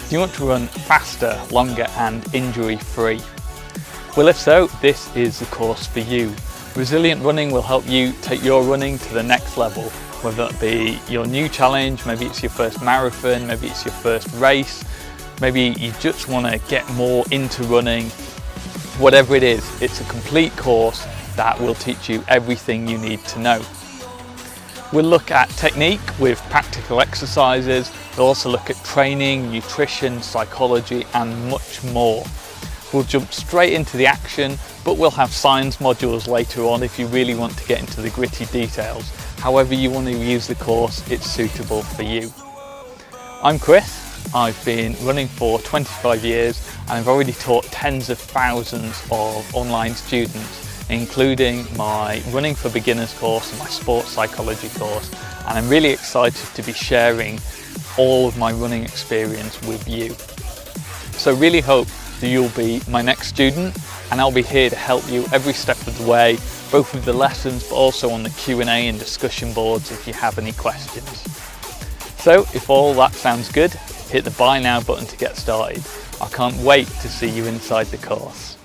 Do you want to run faster, longer and injury-free? Well, if so, this is the course for you. Resilient Running will help you take your running to the next level, whether it be your new challenge, maybe it's your first marathon, maybe it's your first race, maybe you just want to get more into running. Whatever it is, it's a complete course that will teach you everything you need to know. We'll look at technique with practical exercises. We'll also look at training, nutrition, psychology and much more. We'll jump straight into the action, but we'll have science modules later on if you really want to get into the gritty details. However you want to use the course, it's suitable for you. I'm Chris. I've been running for 25 years and I've already taught tens of thousands of online students, including my Running for Beginners course and my sports psychology course, and I'm really excited to be sharing all of my running experience with you. So really hope that you'll be my next student, and I'll be here to help you every step of the way, both with the lessons but also on the Q&A and discussion boards if you have any questions. So if all that sounds good, hit the buy now button to get started. I can't wait to see you inside the course.